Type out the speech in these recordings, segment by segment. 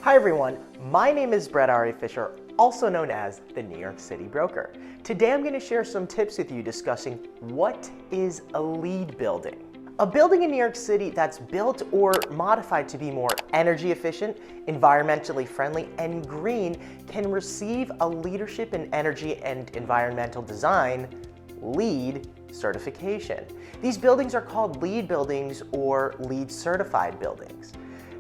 Hi everyone, my name is Fischer, also known as the New York City Broker. Today I'm going to share some tips with you discussing what is a LEED building. A building in New York City that's built or modified to be more energy efficient, environmentally friendly, and green can receive a Leadership in Energy and Environmental Design LEED certification. These buildings are called LEED buildings or LEED certified buildings.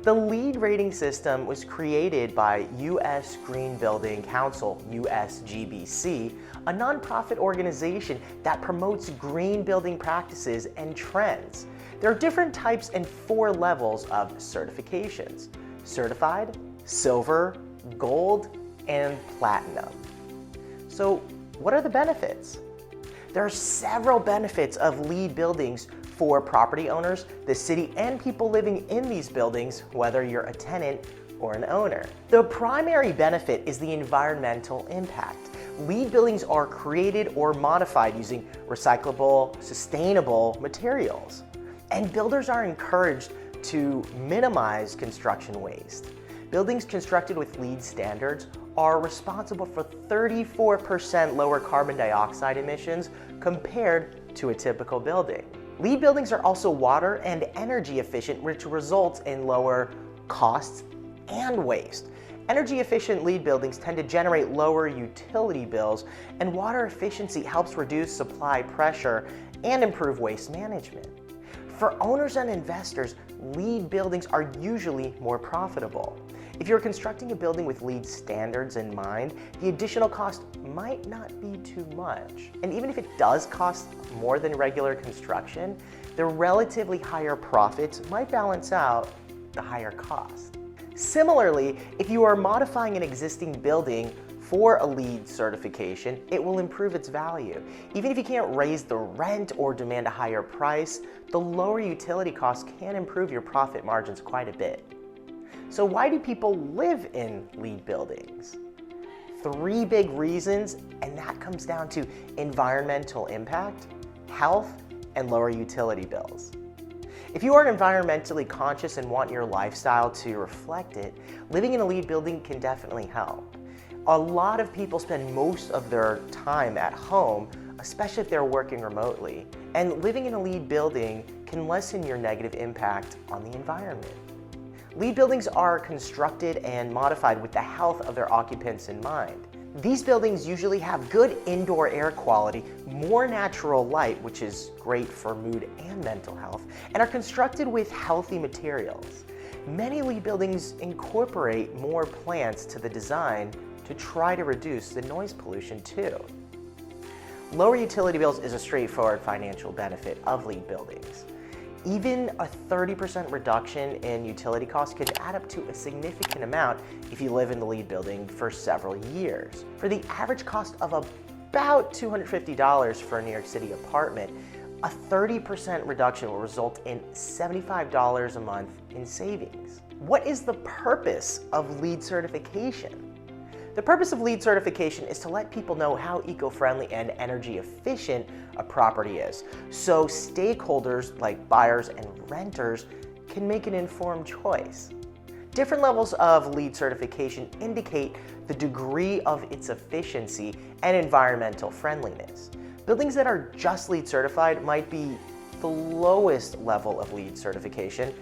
The LEED rating system was created by U.S. Green Building Council, USGBC, a nonprofit organization that promotes green building practices and trends. There are different types and 4 levels of certifications: certified, silver, gold, and platinum. So what are the benefits? There are several benefits of LEED buildings for property owners, the city, and people living in these buildings, whether you're a tenant or an owner. The primary benefit is the environmental impact. LEED buildings are created or modified using recyclable, sustainable materials. And builders are encouraged to minimize construction waste. Buildings constructed with LEED standards are responsible for 34% lower carbon dioxide emissions compared to a typical building. LEED buildings are also water and energy efficient, which results in lower costs and waste. Energy efficient LEED buildings tend to generate lower utility bills, and water efficiency helps reduce supply pressure and improve waste management. For owners and investors, LEED buildings are usually more profitable. If you're constructing a building with LEED standards in mind, the additional cost might not be too much. And even if it does cost more than regular construction, the relatively higher profits might balance out the higher cost. Similarly, if you are modifying an existing building for a LEED certification, it will improve its value. Even if you can't raise the rent or demand a higher price, the lower utility costs can improve your profit margins quite a bit. So why do people live in LEED buildings? 3 big reasons, and that comes down to environmental impact, health, and lower utility bills. If you are environmentally conscious and want your lifestyle to reflect it, living in a LEED building can definitely help. A lot of people spend most of their time at home, especially if they're working remotely, and living in a LEED building can lessen your negative impact on the environment. LEED buildings are constructed and modified with the health of their occupants in mind. These buildings usually have good indoor air quality, more natural light, which is great for mood and mental health, and are constructed with healthy materials. Many LEED buildings incorporate more plants to the design to try to reduce the noise pollution too. Lower utility bills is a straightforward financial benefit of LEED buildings. Even a 30% reduction in utility costs can add up to a significant amount if you live in the LEED building for several years. For the average cost of about $250 for a New York City apartment, a 30% reduction will result in $75 a month in savings. What is the purpose of LEED certification? The purpose of LEED certification is to let people know how eco-friendly and energy efficient a property is, so stakeholders like buyers and renters can make an informed choice. Different levels of LEED certification indicate the degree of its efficiency and environmental friendliness. Buildings that are just LEED certified might be the lowest level of LEED certification,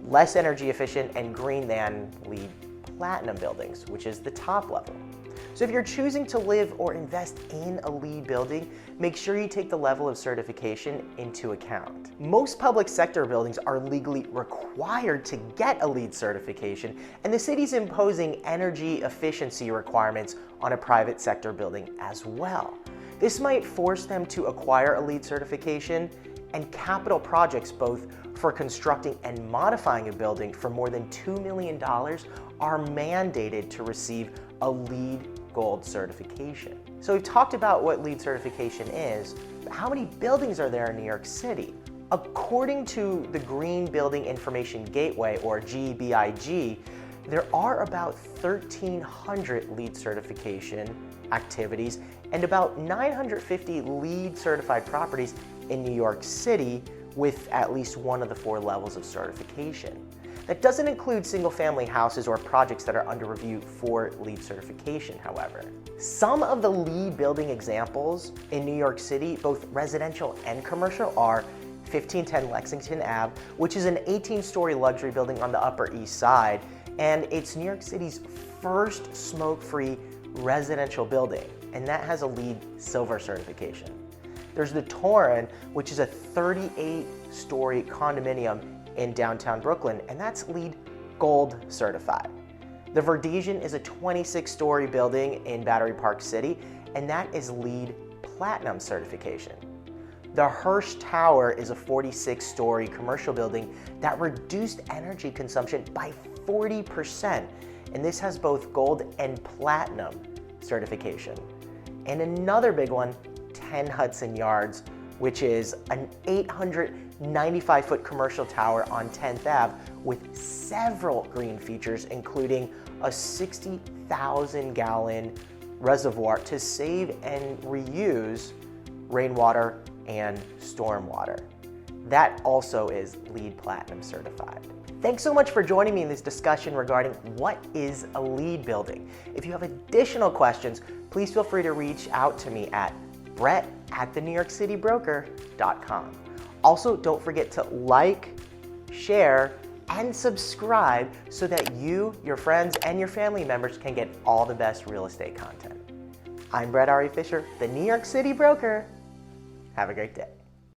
less energy efficient and green than LEED Platinum buildings, which is the top level. So if you're choosing to live or invest in a LEED building, make sure you take the level of certification into account. Most public sector buildings are legally required to get a LEED certification, and the city's imposing energy efficiency requirements on a private sector building as well. This might force them to acquire a LEED certification, and capital projects both for constructing and modifying a building for more than $2 million are mandated to receive a LEED Gold certification. So we've talked about what LEED certification is, but how many buildings are there in New York City? According to the Green Building Information Gateway, or GBIG, there are about 1,300 LEED certification activities and about 950 LEED certified properties in New York City with at least one of the 4 levels of certification. That doesn't include single-family houses or projects that are under review for LEED certification, however. Some of the LEED building examples in New York City, both residential and commercial, are 1510 Lexington Ave, which is an 18-story luxury building on the Upper East Side, and it's New York City's first smoke-free residential building, and that has a LEED Silver certification. There's the Torrin, which is a 38-story condominium in downtown Brooklyn, and that's LEED Gold certified. The Verdesian is a 26-story building in Battery Park City, and that is LEED Platinum certification. The Hirsch Tower is a 46-story commercial building that reduced energy consumption by 40%, and this has both Gold and Platinum certification. And another big one, 10 Hudson Yards, which is an 895-foot commercial tower on 10th Ave with several green features, including a 60,000-gallon reservoir to save and reuse rainwater and stormwater. That also is LEED Platinum certified. Thanks so much for joining me in this discussion regarding what is a LEED building. If you have additional questions, please feel free to reach out to me at brett@thenewyorkcitybroker.com. Also, don't forget to like, share, and subscribe so that you, your friends, and your family members can get all the best real estate content. I'm Brett Fischer, the New York City Broker. Have a great day.